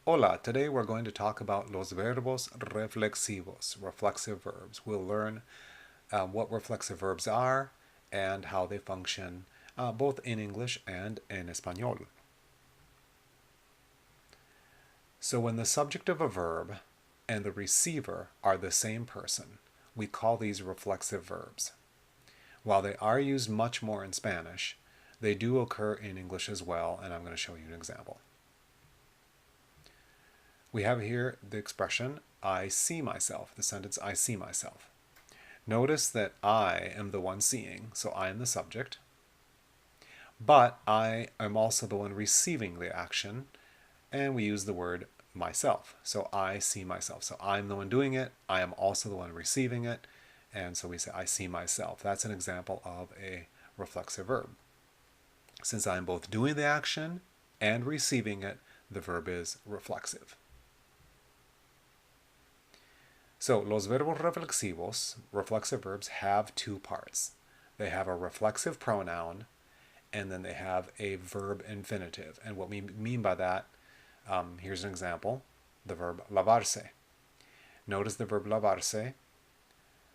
Hola, today we're going to talk about los verbos reflexivos, reflexive verbs. We'll learn what reflexive verbs are and how they function both in English and in Espanol. So when the subject of a verb and the receiver are the same person, we call these reflexive verbs. While they are used much more in Spanish, they do occur in English as well, and I'm going to show you an example. We have here the expression, I see myself, the sentence, I see myself. Notice that I am the one seeing, so I am the subject, but I am also the one receiving the action, and we use the word myself. So I see myself. So I'm the one doing it, I am also the one receiving it, and so we say I see myself. That's an example of a reflexive verb. Since I'm both doing the action and receiving it, the verb is reflexive. So, los verbos reflexivos, reflexive verbs, have two parts. They have a reflexive pronoun, and then they have a verb infinitive. And what we mean by that, here's an example, the verb lavarse. Notice the verb lavarse.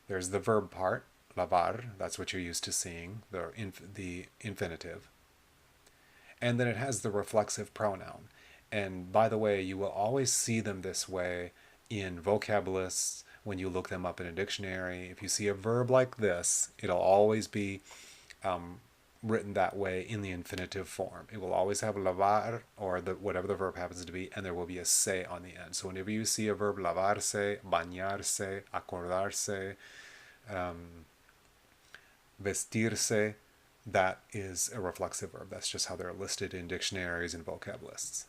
There's the verb part, lavar, that's what you're used to seeing, the infinitive. And then it has the reflexive pronoun. And by the way, you will always see them this way in vocab lists when you look them up in a dictionary. If you see a verb like this, it'll always be written that way in the infinitive form. It will always have lavar or whatever the verb happens to be, and there will be a se on the end. So whenever you see a verb lavarse, bañarse, acordarse, vestirse, that is a reflexive verb. That's just how they're listed in dictionaries and vocab lists.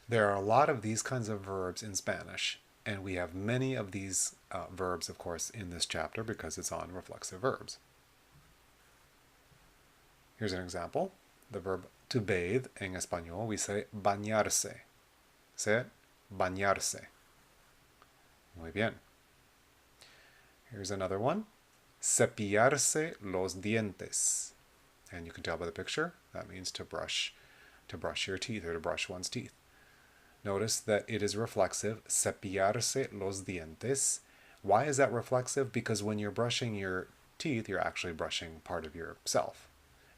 There are a lot of these kinds of verbs in Spanish, and we have many of these verbs, of course, in this chapter because it's on reflexive verbs. Here's an example. The verb to bathe, in Espanol, we say bañarse. Say it, bañarse. Muy bien. Here's another one. Cepillarse los dientes. And you can tell by the picture, that means to brush your teeth or to brush one's teeth. Notice that it is reflexive, cepillarse los dientes. Why is that reflexive? Because when you're brushing your teeth, you're actually brushing part of yourself.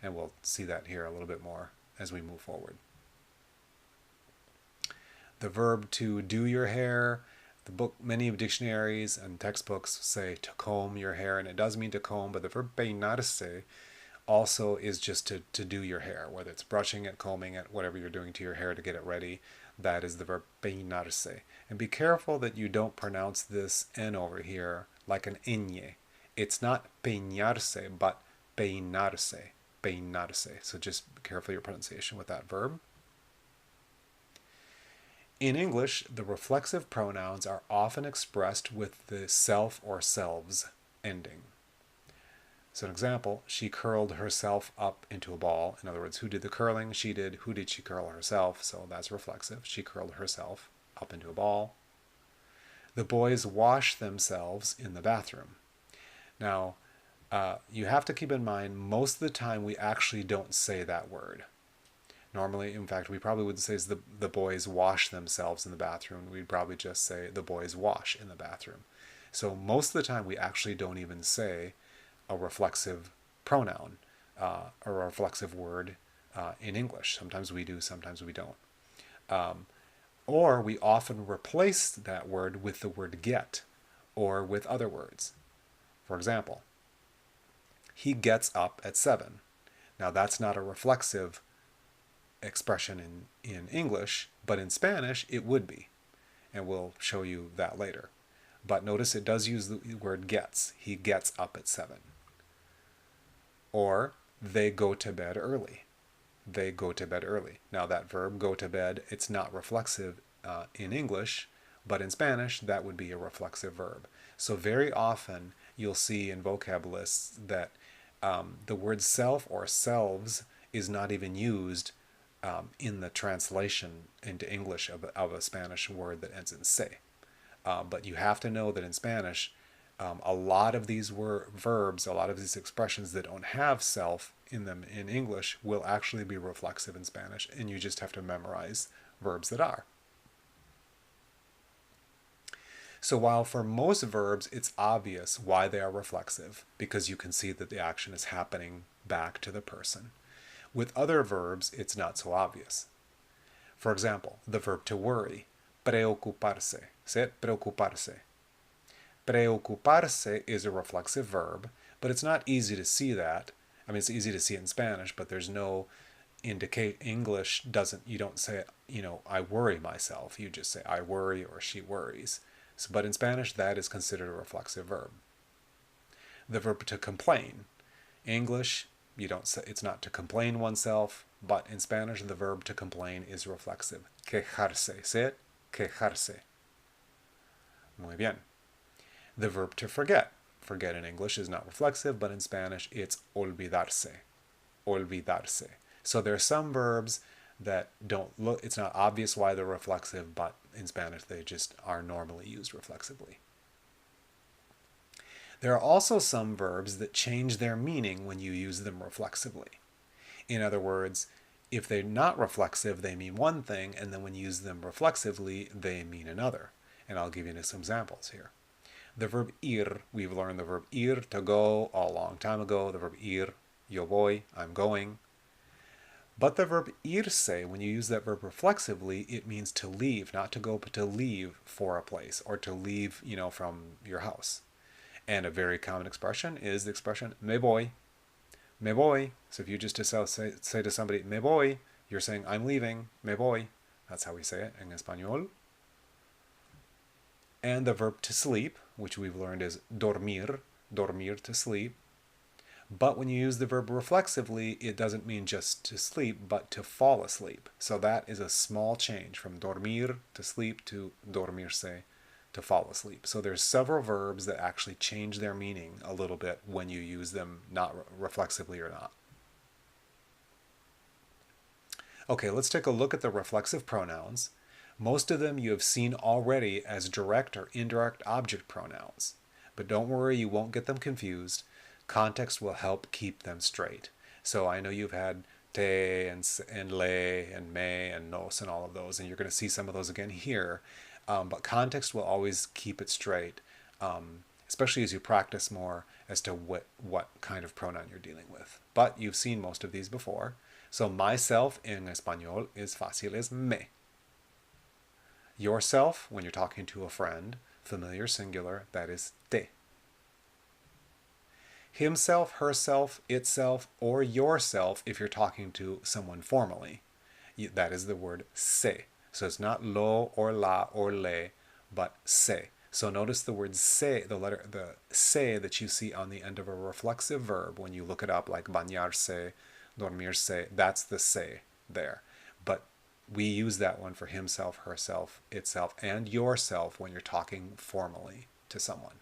And we'll see that here a little bit more as we move forward. The verb to do your hair, many of dictionaries and textbooks say to comb your hair, and it does mean to comb, but the verb peinarse also is just to do your hair, whether it's brushing it, combing it, whatever you're doing to your hair to get it ready. That is the verb peinarse. And be careful that you don't pronounce this N over here like an ñ. It's not peinarse, but peinarse. Peinarse. So just be careful your pronunciation with that verb. In English, the reflexive pronouns are often expressed with the self or selves ending. So an example, she curled herself up into a ball. In other words, who did the curling? She did. Who did she curl herself? So that's reflexive. She curled herself up into a ball. The boys wash themselves in the bathroom. Now, you have to keep in mind, most of the time we actually don't say that word. Normally, in fact, we probably wouldn't say the boys wash themselves in the bathroom. We'd probably just say the boys wash in the bathroom. So most of the time we actually don't even say a reflexive pronoun or a reflexive word in English. Sometimes we do, sometimes we don't. Or we often replace that word with the word get or with other words. For example, he gets up at 7. Now that's not a reflexive expression in English, but in Spanish it would be. And we'll show you that later. But notice it does use the word gets. He gets up at 7. Or they go to bed early. They go to bed early. Now that verb, go to bed, it's not reflexive in English, but in Spanish that would be a reflexive verb. So very often you'll see in vocab lists that the word self or selves is not even used in the translation into English of a Spanish word that ends in se. But you have to know that in Spanish, a lot of these verbs, a lot of these expressions that don't have self in them in English will actually be reflexive in Spanish, and you just have to memorize verbs that are. So while for most verbs it's obvious why they are reflexive, because you can see that the action is happening back to the person, with other verbs it's not so obvious. For example, the verb to worry, preocuparse. Say it, preocuparse. Preocuparse is a reflexive verb, but it's not easy to see that. I mean, it's easy to see it in Spanish, but there's no indicate. English doesn't, you don't say, I worry myself. You just say, I worry or she worries. So, but in Spanish, that is considered a reflexive verb. The verb to complain. English, you don't say, it's not to complain oneself, but in Spanish, the verb to complain is reflexive. Quejarse. Say it, quejarse. Muy bien. The verb to forget. Forget in English is not reflexive, but in Spanish it's olvidarse. Olvidarse. So there are some verbs that don't look, it's not obvious why they're reflexive, but in Spanish they just are normally used reflexively. There are also some verbs that change their meaning when you use them reflexively. In other words, if they're not reflexive, they mean one thing, and then when you use them reflexively, they mean another. And I'll give you some examples here. The verb ir, we've learned the verb ir, to go, a long time ago. The verb ir, yo voy, I'm going. But the verb irse, when you use that verb reflexively, it means to leave, not to go, but to leave for a place, or to leave, from your house. And a very common expression is the expression me voy. Me voy. So if you just say to somebody, me voy, you're saying, I'm leaving, me voy. That's how we say it in Español. And the verb to sleep, which we've learned is dormir, dormir, to sleep. But when you use the verb reflexively, it doesn't mean just to sleep, but to fall asleep. So that is a small change from dormir, to sleep, to dormirse, to fall asleep. So there's several verbs that actually change their meaning a little bit when you use them not reflexively or not. Okay, let's take a look at the reflexive pronouns. Most of them you have seen already as direct or indirect object pronouns. But don't worry, you won't get them confused. Context will help keep them straight. So I know you've had te and le and me and nos and all of those, and you're going to see some of those again here. But context will always keep it straight, especially as you practice more as to what kind of pronoun you're dealing with. But you've seen most of these before. So myself in Español is fácil, es me. Yourself, when you're talking to a friend, familiar singular, that is te. Himself, herself, itself, or yourself if you're talking to someone formally. That is the word se. So it's not lo or la or le, but se. So notice the word se, the se that you see on the end of a reflexive verb when you look it up, like bañarse, dormirse, that's the se there. But we use that one for himself, herself, itself, and yourself when you're talking formally to someone.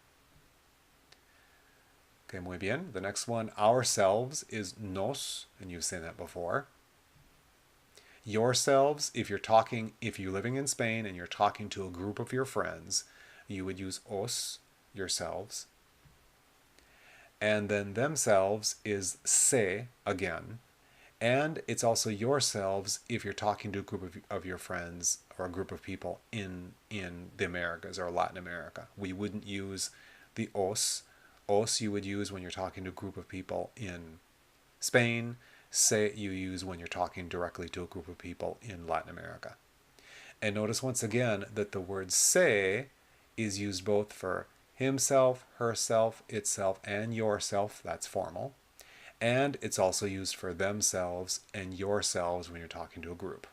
Okay, muy bien. The next one, ourselves, is nos, and you've seen that before. Yourselves, if you're living in Spain and you're talking to a group of your friends, you would use os, yourselves. And then themselves is se again. And it's also yourselves if you're talking to a group of your friends or a group of people in the Americas or Latin America. We wouldn't use the os. Os you would use when you're talking to a group of people in Spain. Se you use when you're talking directly to a group of people in Latin America. And notice once again that the word se is used both for himself, herself, itself, and yourself. That's formal. And it's also used for themselves and yourselves when you're talking to a group.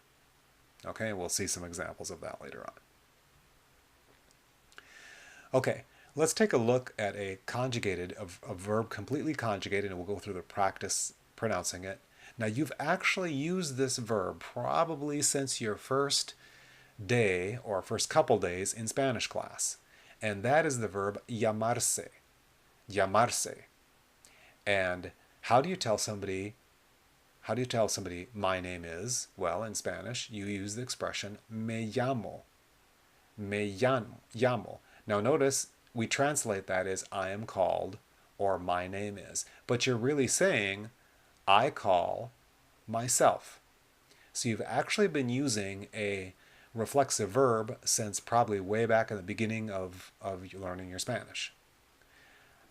Okay, we'll see some examples of that later on. Okay, let's take a look at a conjugated, a verb completely conjugated, and we'll go through the practice pronouncing it. Now, you've actually used this verb probably since your first day or first couple days in Spanish class. And that is the verb llamarse. Llamarse. And how do you tell somebody my name is? Well, in Spanish, you use the expression me llamo. Me llamo. Now notice we translate that as I am called or my name is. But you're really saying I call myself. So you've actually been using a reflexive verb since probably way back in the beginning of learning your Spanish.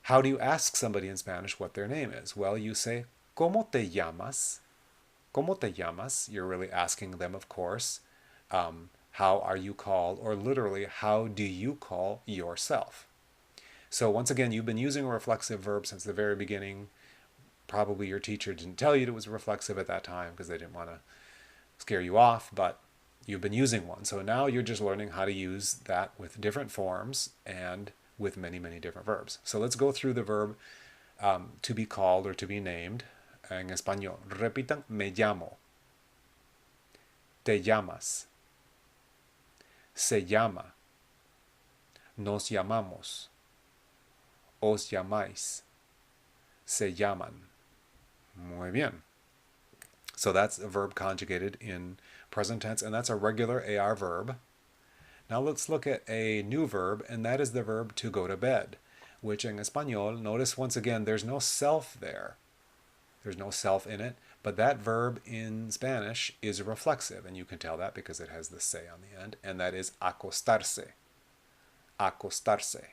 How do you ask somebody in Spanish what their name is? Well, you say, ¿Cómo te llamas? ¿Cómo te llamas? You're really asking them, of course, how are you called? Or literally, how do you call yourself? So once again, you've been using a reflexive verb since the very beginning. Probably your teacher didn't tell you it was reflexive at that time because they didn't want to scare you off, but you've been using one. So now you're just learning how to use that with different forms and with many, many different verbs. So let's go through the verb to be called or to be named en español. Repitan, me llamo. Te llamas. Se llama. Nos llamamos. Os llamáis. Se llaman. Muy bien. So that's a verb conjugated in present tense, and that's a regular AR verb. Now let's look at a new verb, and that is the verb to go to bed, which in español, notice once again, there's no self there. There's no self in it, but that verb in Spanish is reflexive, and you can tell that because it has the se on the end, and that is acostarse. Acostarse.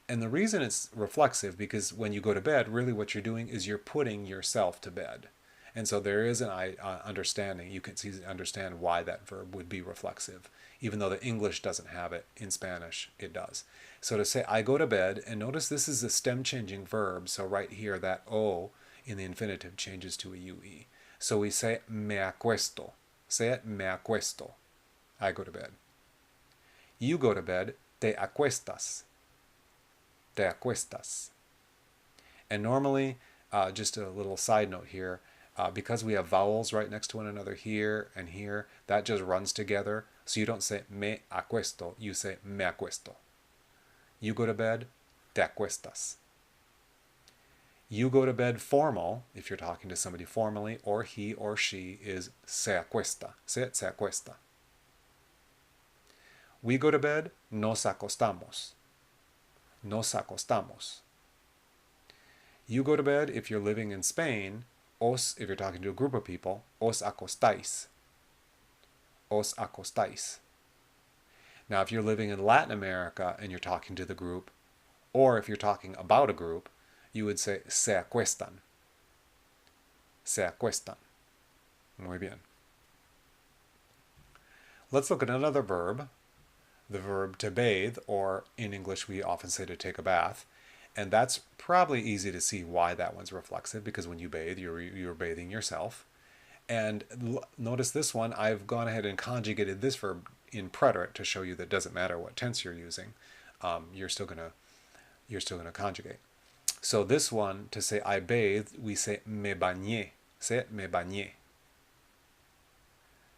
And the reason it's reflexive, because when you go to bed, really what you're doing is you're putting yourself to bed. And so there is an understanding, you can understand why that verb would be reflexive. Even though the English doesn't have it, in Spanish it does. So to say, I go to bed, and notice this is a stem changing verb, so right here that O in the infinitive changes to a UE. So we say, me acuesto. Say it, me acuesto. I go to bed. You go to bed, te acuestas. Te acuestas. And normally, just a little side note here, because we have vowels right next to one another here and here, that just runs together. So you don't say me acuesto, you say me acuesto. You go to bed, te acuestas. You go to bed formal, if you're talking to somebody formally, or he or she is se acuesta. Say it, se acuesta. We go to bed, nos acostamos. Nos acostamos. You go to bed, if you're living in Spain, os, if you're talking to a group of people, os acostáis. Os acostáis. Now, if you're living in Latin America and you're talking to the group, or if you're talking about a group, you would say se acuestan. Se acuestan. Muy bien. Let's look at another verb, the verb to bathe, or in English we often say to take a bath. And that's probably easy to see why that one's reflexive, because when you bathe, you're bathing yourself. And notice this one, I've gone ahead and conjugated this verb in preterite to show you that it doesn't matter what tense you're using, you're still gonna conjugate. So this one, to say I bathed, we say me bañé. Say it, me bañé.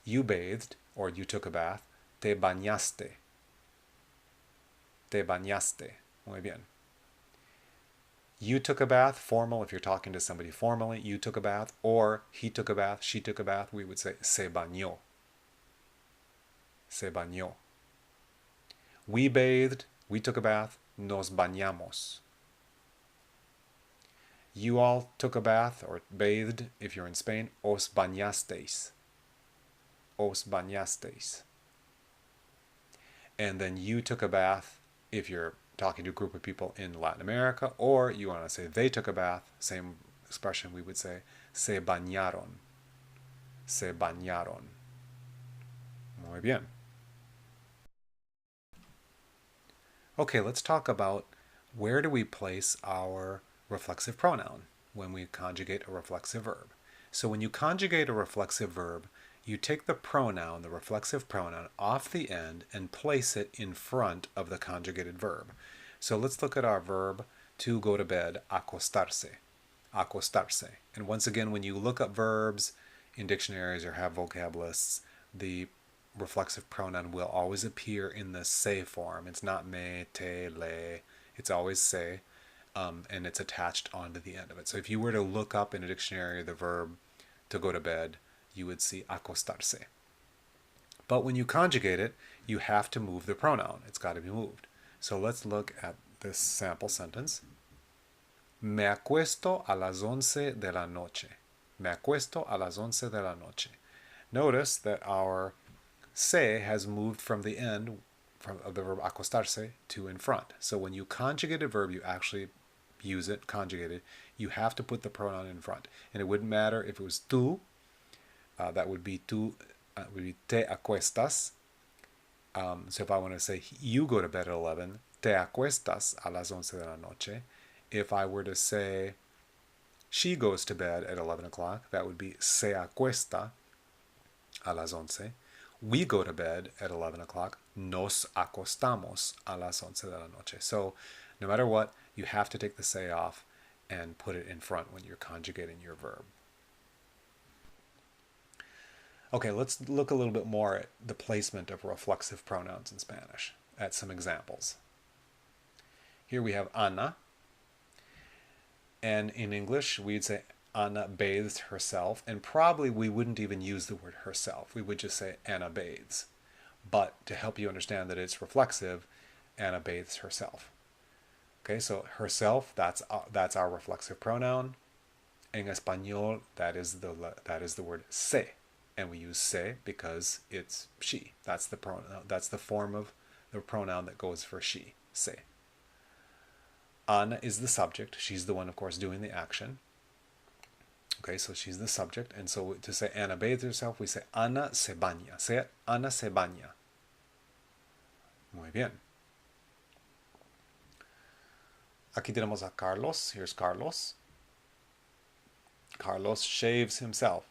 You bathed, or you took a bath, te bañaste. Te bañaste. Muy bien. You took a bath, formal, if you're talking to somebody formally, you took a bath, or he took a bath, she took a bath, we would say se bañó. Se bañó. We bathed, we took a bath, nos bañamos. You all took a bath or bathed, if you're in Spain, os bañasteis. Os bañasteis. And then you took a bath, if you're talking to a group of people in Latin America, or you want to say they took a bath, same expression, we would say se bañaron. Se bañaron. Muy bien. Okay, let's talk about where do we place our reflexive pronoun when we conjugate a reflexive verb. So when you conjugate a reflexive verb, you take the pronoun, the reflexive pronoun, off the end and place it in front of the conjugated verb. So let's look at our verb to go to bed, acostarse. Acostarse. And once again, when you look up verbs in dictionaries or have vocab lists, the reflexive pronoun will always appear in the se form. It's not me, te, le. It's always se, and it's attached onto the end of it. So if you were to look up in a dictionary the verb to go to bed, you would see acostarse. But when you conjugate it, you have to move the pronoun. It's got to be moved. So let's look at this sample sentence. Me acuesto a las 11 de la noche. Me acuesto a las 11 de la noche. Notice that our se has moved from the end of the verb acostarse to in front. So when you conjugate a verb, you actually use it conjugated. You have to put the pronoun in front. And it wouldn't matter if it was tú, that would be tú, would be te acuestas. So if I want to say you go to bed at 11, te acuestas a las 11 de la noche. If I were to say she goes to bed at 11 o'clock, that would be se acuesta a las 11. We go to bed at 11 o'clock. Nos acostamos a las 11 de la noche. So no matter what, you have to take the se off and put it in front when you're conjugating your verb. Okay, let's look a little bit more at the placement of reflexive pronouns in Spanish, at some examples. Here we have Ana, and in English we'd say Ana bathes herself, and probably we wouldn't even use the word herself. We would just say Ana bathes. But to help you understand that it's reflexive, Ana bathes herself. Okay, so herself, that's our reflexive pronoun. En español, that is the word se, and we use se because it's she. That's the pronoun. That's the form of the pronoun that goes for she. Se. Ana is the subject. She's the one, of course, doing the action. Okay, so she's the subject, and so to say Ana bathes herself, we say Ana se baña. Say it, Ana se baña. Muy bien. Aquí tenemos a Carlos. Here's Carlos. Carlos shaves himself.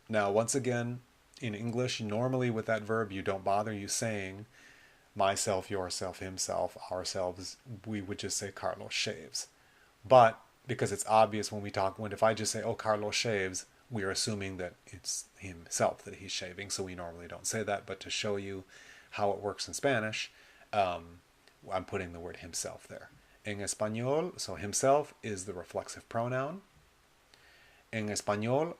Now, once again, in English, normally with that verb, you don't bother you saying myself, yourself, himself, ourselves. We would just say Carlos shaves. But because it's obvious when if I just say, oh, Carlos shaves, we are assuming that it's himself that he's shaving. So we normally don't say that. But to show you how it works in Spanish, I'm putting the word himself there. En español, so himself is the reflexive pronoun. En español,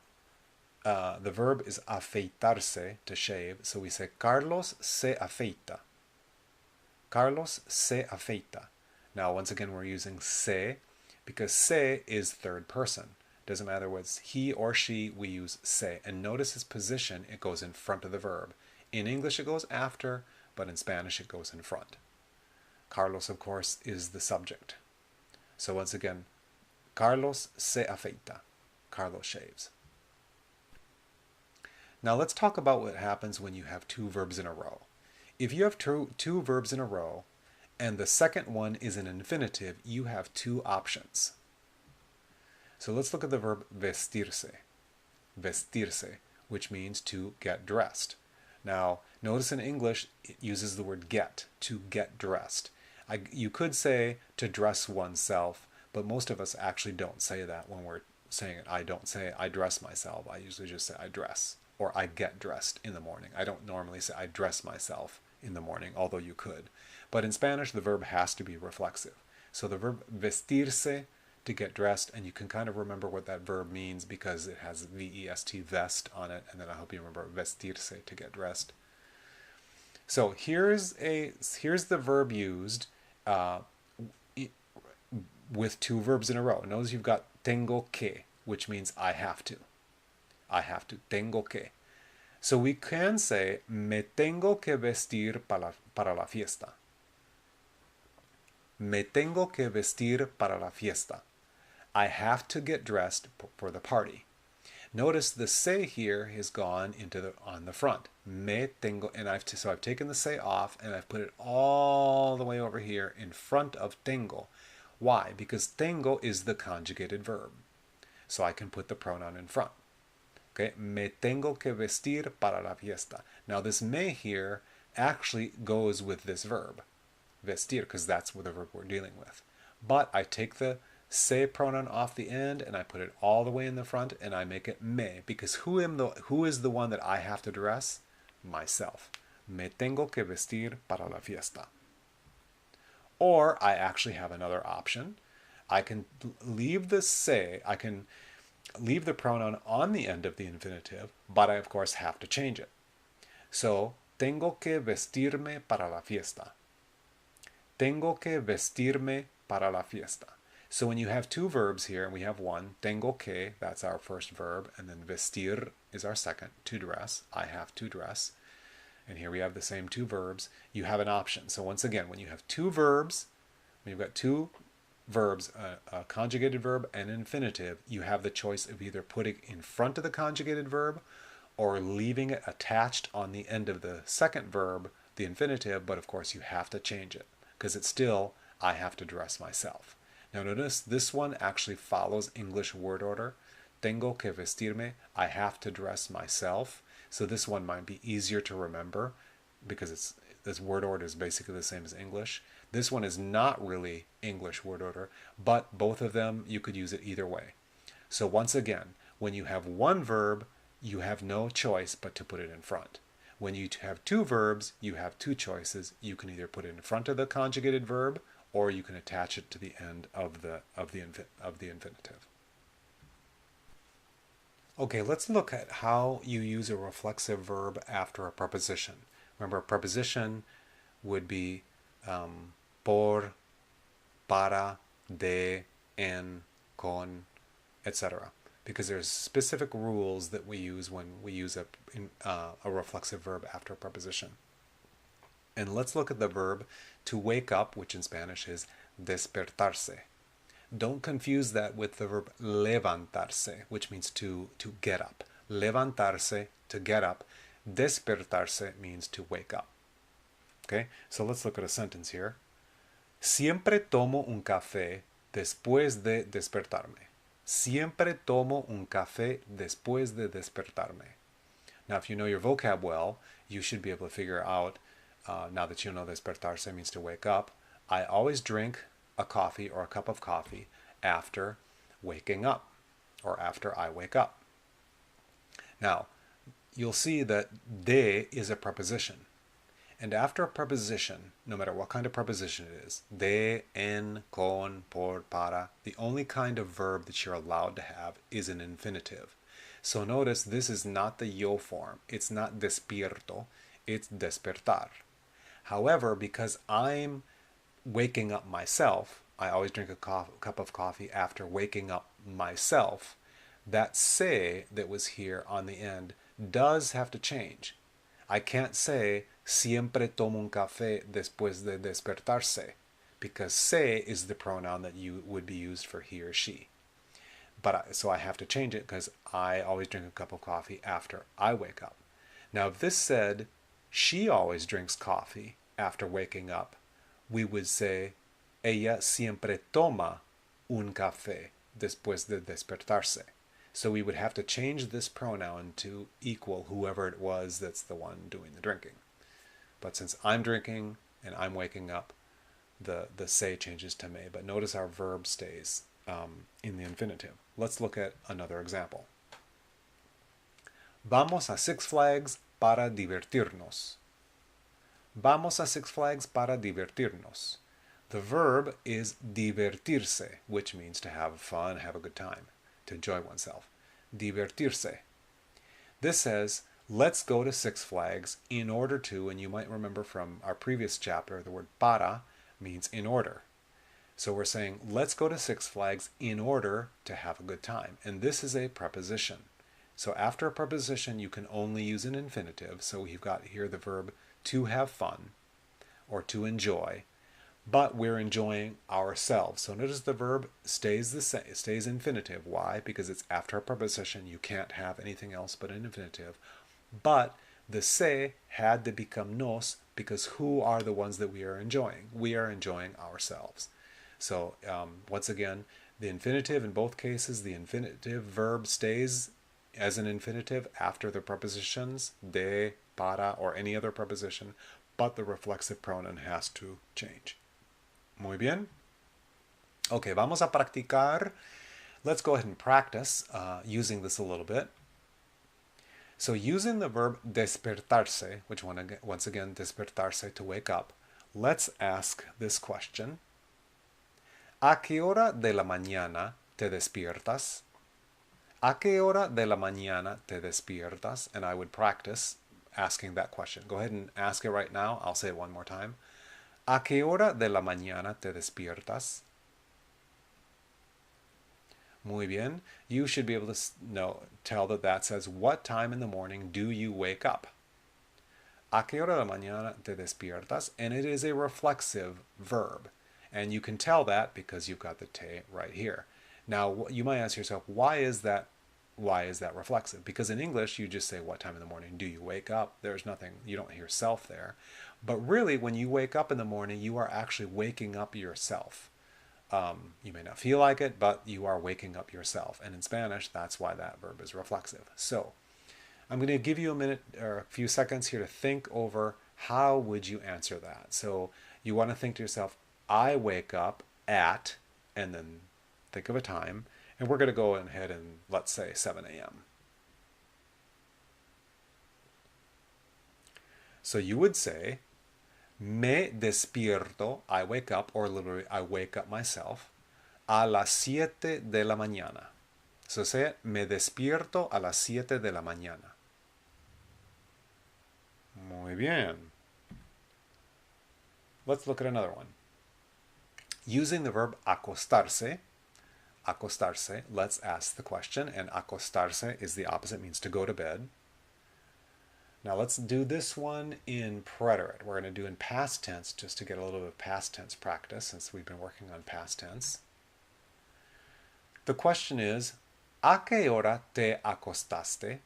the verb is afeitarse, to shave. So we say Carlos se afeita. Carlos se afeita. Now, once again, we're using se because se is third person. Doesn't matter whether it's he or she, we use se. And notice his position, it goes in front of the verb. In English, it goes after, but in Spanish, it goes in front. Carlos, of course, is the subject. So once again, Carlos se afeita. Carlos shaves. Now let's talk about what happens when you have two verbs in a row. If you have two verbs in a row, and the second one is an infinitive, you have two options. So let's look at the verb vestirse. Vestirse, which means to get dressed. Now, notice in English, it uses the word get, to get dressed. You could say to dress oneself, but most of us actually don't say that when we're saying it. I don't say I dress myself. I usually just say I dress, or I get dressed in the morning. I don't normally say I dress myself in the morning, although you could. But in Spanish, the verb has to be reflexive. So the verb vestirse, to get dressed, and you can kind of remember what that verb means because it has V-E-S-T, vest, on it, and then I hope you remember vestirse, to get dressed. So here's the verb used with two verbs in a row. Notice you've got tengo que, which means I have to. I have to. Tengo que. So we can say me tengo que vestir para la fiesta. Me tengo que vestir para la fiesta. I have to get dressed for the party. Notice the se here has gone on the front. Me tengo, and I've taken the se off and I've put it all the way over here in front of tengo. Why? Because tengo is the conjugated verb. So I can put the pronoun in front. Okay, me tengo que vestir para la fiesta. Now this me here actually goes with this verb, vestir, because that's what the verb we're dealing with. But I take the se pronoun off the end and I put it all the way in the front and I make it me, because who is the one that I have to dress? Myself. Me tengo que vestir para la fiesta. Or I actually have another option. I can leave the se, I can leave the pronoun on the end of the infinitive, but I of course have to change it. So, tengo que vestirme para la fiesta. Tengo que vestirme para la fiesta. So when you have two verbs here, and we have one, tengo que, that's our first verb, and then vestir is our second, to dress. I have to dress. and here we have the same two verbs, you have an option. So once again, when you have two verbs, when you've got two verbs, a conjugated verb and an infinitive, you have the choice of either putting in front of the conjugated verb or leaving it attached on the end of the second verb, the infinitive, but of course you have to change it because it's still, I have to dress myself. Now notice this one actually follows English word order. Tengo que vestirme, I have to dress myself. So this one might be easier to remember because this word order is basically the same as English. This one is not really English word order, but both of them, you could use it either way. So once again, when you have one verb, you have no choice but to put it in front. When you have two verbs, you have two choices. You can either put it in front of the conjugated verb, or you can attach it to the end of the infinitive. Okay, let's look at how you use a reflexive verb after a preposition. Remember, a preposition would be por, para, de, en, con, etc. Because there's specific rules that we use when we use a reflexive verb after a preposition. And let's look at the verb to wake up, which in Spanish is despertarse. Don't confuse that with the verb levantarse, which means to get up. Levantarse, to get up. Despertarse means to wake up. Okay, so let's look at a sentence here. Siempre tomo un café después de despertarme. Siempre tomo un café después de despertarme. Now, if you know your vocab well, you should be able to figure out, now that you know despertarse means to wake up, I always drink a coffee or a cup of coffee after waking up, or after I wake up. Now, you'll see that de is a preposition. And after a preposition, no matter what kind of preposition it is, de, en, con, por, para, the only kind of verb that you're allowed to have is an infinitive. So notice this is not the yo form. It's not despierto. It's despertar. However, because I'm waking up myself, I always drink a cup of coffee after waking up myself, that se that was here on the end does have to change. I can't say siempre tomo un café después de despertarse, because se is the pronoun that would be used for he or she. But so I have to change it because I always drink a cup of coffee after I wake up. Now, if this said she always drinks coffee after waking up, we would say ella siempre toma un café después de despertarse. So we would have to change this pronoun to equal whoever it was that's the one doing the drinking. But since I'm drinking and I'm waking up, the se changes to me. But notice our verb stays in the infinitive. Let's look at another example. Vamos a Six Flags para divertirnos. Vamos a Six Flags para divertirnos. The verb is divertirse, which means to have fun, have a good time, to enjoy oneself. Divertirse. This says, let's go to Six Flags in order to, and you might remember from our previous chapter, the word para means in order. So we're saying, let's go to Six Flags in order to have a good time. And this is a preposition. So after a preposition, you can only use an infinitive. So we've got here the verb to have fun or to enjoy, but we're enjoying ourselves. So notice the verb stays the same, stays infinitive. Why? Because it's after a preposition. You can't have anything else but an infinitive. But the se had to become nos because who are the ones that we are enjoying? We are enjoying ourselves. So once again, the infinitive in both cases, the infinitive verb stays as an infinitive after the prepositions de, para, or any other preposition, but the reflexive pronoun has to change. Muy bien. Okay, vamos a practicar. Let's go ahead and practice using this a little bit. So using the verb despertarse, which once again, despertarse, to wake up, let's ask this question. ¿A qué hora de la mañana te despiertas? ¿A qué hora de la mañana te despiertas? And I would practice asking that question. Go ahead and ask it right now. I'll say it one more time. ¿A qué hora de la mañana te despiertas? Muy bien. You should be able to tell that says, what time in the morning do you wake up? ¿A qué hora de la mañana te despiertas? And it is a reflexive verb. And you can tell that because you've got the te right here. Now, you might ask yourself, why is that reflexive? Because in English, you just say, what time in the morning do you wake up? There's nothing, you don't hear self there. But really, when you wake up in the morning, you are actually waking up yourself. You may not feel like it, but you are waking up yourself. And in Spanish, that's why that verb is reflexive. So I'm going to give you a minute or a few seconds here to think over how would you answer that. So you want to think to yourself, I wake up at, and then think of a time. And we're going to go ahead and let's say 7 a.m. So you would say, me despierto, I wake up, or literally I wake up myself, a las 7 de la mañana. So say it, me despierto a las 7 de la mañana. Muy bien. Let's look at another one. Using the verb acostarse, let's ask the question, and acostarse is the opposite, means to go to bed. Now let's do this one in preterite. We're going to do in past tense just to get a little bit of past tense practice since we've been working on past tense. The question is, ¿a qué hora te acostaste?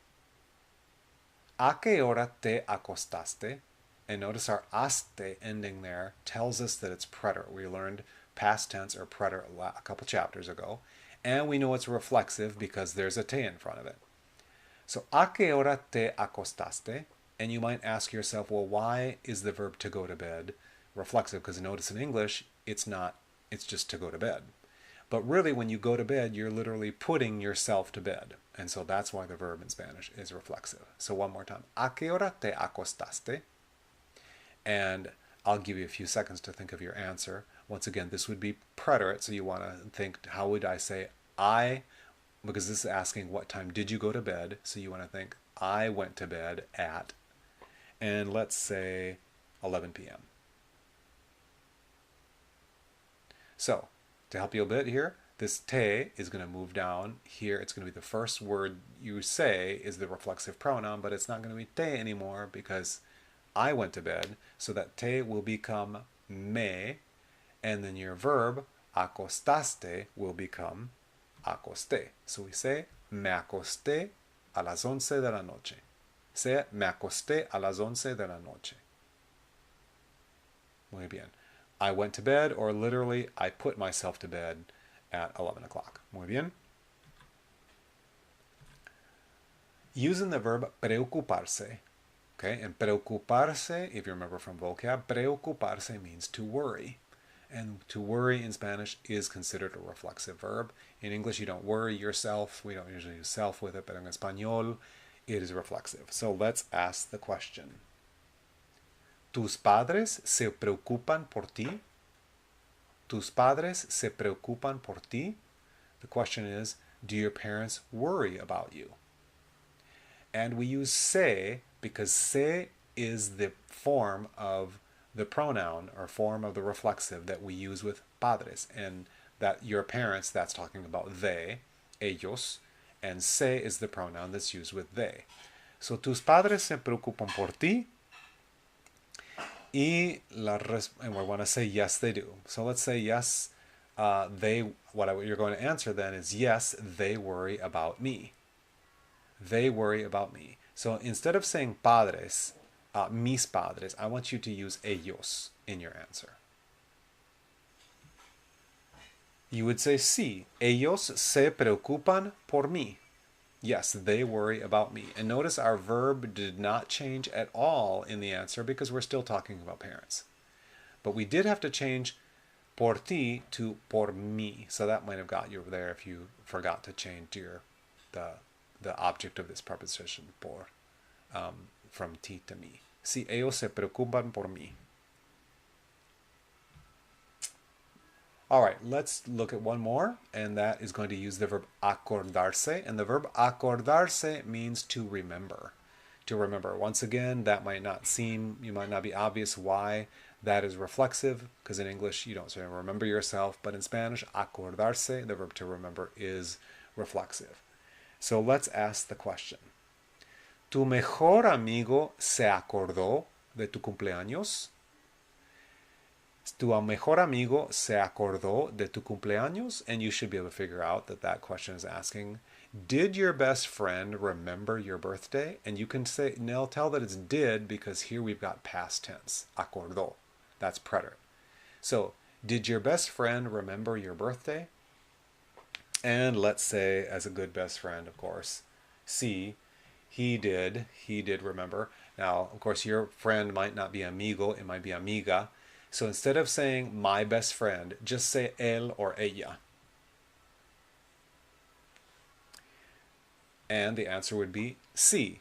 ¿A qué hora te acostaste? And notice our aste ending there tells us that it's preterite. We learned past tense or preterite a couple chapters ago. And we know it's reflexive because there's a te in front of it. So, ¿a qué hora te acostaste? And you might ask yourself, well, why is the verb to go to bed reflexive? Because notice in English, it's not, it's just to go to bed. But really, when you go to bed, you're literally putting yourself to bed. And so that's why the verb in Spanish is reflexive. So one more time. ¿A qué hora te acostaste? And I'll give you a few seconds to think of your answer. Once again, this would be preterite, so you want to think, how would I say I, because this is asking what time did you go to bed, so you want to think I went to bed at, and let's say 11 p.m. So, to help you a bit here, this te is going to move down. Here it's going to be the first word you say is the reflexive pronoun, but it's not going to be te anymore because I went to bed, so that te will become me, and then your verb, acostaste, will become acosté. So we say, me acosté a las 11 de la noche. Say, me acosté a las 11 de la noche. Muy bien. I went to bed, or literally, I put myself to bed at 11 o'clock. Muy bien. Using the verb preocuparse. Okay, and preocuparse, if you remember from vocab, preocuparse means to worry. And to worry in Spanish is considered a reflexive verb. In English, you don't worry yourself. We don't usually use self with it, but in Español, it is reflexive. So let's ask the question. ¿Tus padres se preocupan por ti? ¿Tus padres se preocupan por ti? The question is, do your parents worry about you? And we use se because se is the form of the pronoun or form of the reflexive that we use with padres. And that your parents, that's talking about they, ellos, and se is the pronoun that's used with they. So, tus padres se preocupan por ti. And we want to say yes, they do. So let's say yes, what you're going to answer then is yes, they worry about me. They worry about me. So instead of saying padres, mis padres, I want you to use ellos in your answer. You would say sí, ellos se preocupan por mí. Yes, they worry about me. And notice our verb did not change at all in the answer because we're still talking about parents. But we did have to change por ti to por mí. So that might have got you over there if you forgot to change the object of this preposition por from ti to me. Sí, ellos se preocupan por mí. All right, let's look at one more, and that is going to use the verb acordarse. And the verb acordarse means to remember. To remember. Once again, that might not be obvious why that is reflexive, because in English you don't say remember yourself, but in Spanish, acordarse, the verb to remember, is reflexive. So let's ask the question. ¿Tu mejor amigo se acordó de tu cumpleaños? Tu mejor amigo se acordó de tu cumpleaños? And you should be able to figure out that that question is asking, did your best friend remember your birthday? And you can say, now tell that it's did because here we've got past tense, acordó. That's preterite. So, did your best friend remember your birthday? And let's say, as a good best friend, of course, sí, he did remember. Now, of course, your friend might not be amigo, it might be amiga. So instead of saying my best friend, just say él or ella. And the answer would be sí.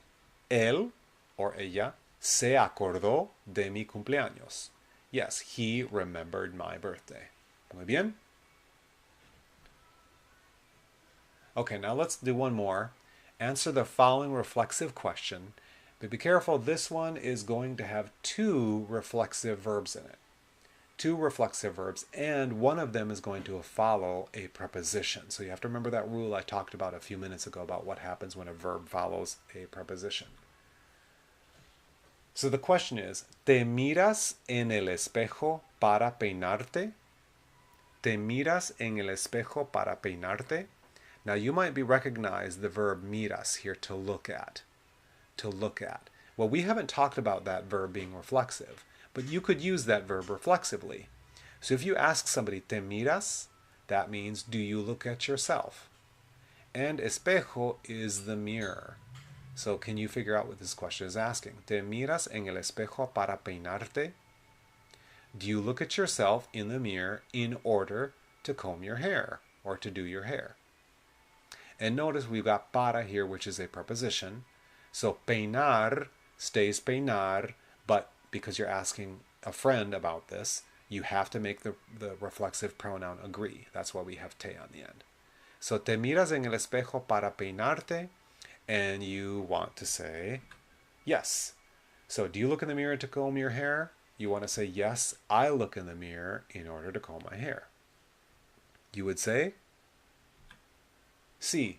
Él or ella se acordó de mi cumpleaños. Yes, he remembered my birthday. Muy bien. Okay, now let's do one more. Answer the following reflexive question. But be careful, this one is going to have two reflexive verbs in it. Two reflexive verbs, and one of them is going to follow a preposition. So you have to remember that rule I talked about a few minutes ago about what happens when a verb follows a preposition. So the question is, ¿te miras en el espejo para peinarte? ¿Te miras en el espejo para peinarte? Now you might be recognize the verb miras here, to look at. To look at. Well, we haven't talked about that verb being reflexive, but you could use that verb reflexively. So if you ask somebody, ¿te miras? That means, do you look at yourself? And espejo is the mirror. So can you figure out what this question is asking? ¿Te miras en el espejo para peinarte? Do you look at yourself in the mirror in order to comb your hair or to do your hair? And notice we've got para here, which is a preposition. So peinar stays peinar, but because you're asking a friend about this, you have to make the reflexive pronoun agree. That's why we have te on the end. So te miras en el espejo para peinarte, and you want to say yes. So do you look in the mirror to comb your hair? You want to say yes, I look in the mirror in order to comb my hair. You would say sí,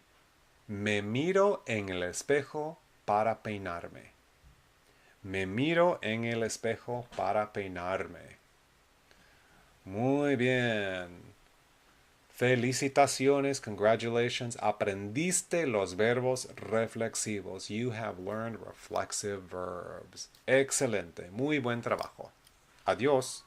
me miro en el espejo para peinarme. Me miro en el espejo para peinarme. Muy bien. Felicitaciones, congratulations. Aprendiste los verbos reflexivos. You have learned reflexive verbs. Excelente. Muy buen trabajo. Adiós.